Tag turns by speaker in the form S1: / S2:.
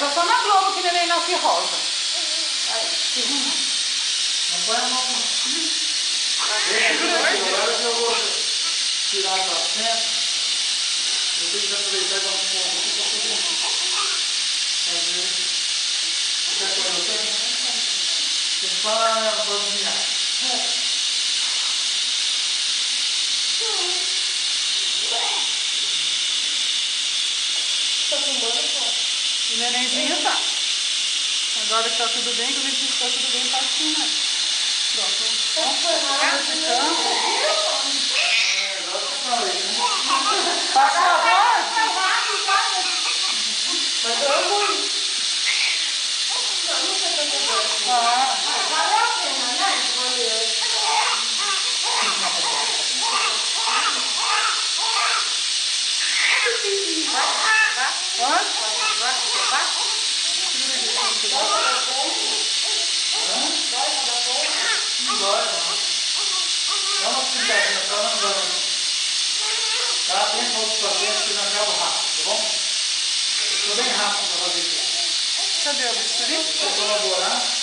S1: beleza, só na Globo que neném nasce rosa.
S2: Não põe a mão com agora que eu vou tirar a placenta. Eu tenho que aproveitar e dar um ponto aqui para poder fazer essa coisa. Tem que falar, né? Não pode vinhar.
S1: O nenenzinho tá. Agora que tá tudo bem, que o vestido tá tudo bem, tá assim, né? Pronto. Faz favor.
S3: Mas eu fui. Valeu a pena, né? Valeu.
S2: Não dói, não. Dá uma pintadinha só, não dói. Tá? Tem outros pacientes que não acabam rápido, tá bom? Eu sou bem rápido para fazer isso.
S1: Cadê o bisturi?
S2: Se você colaborar.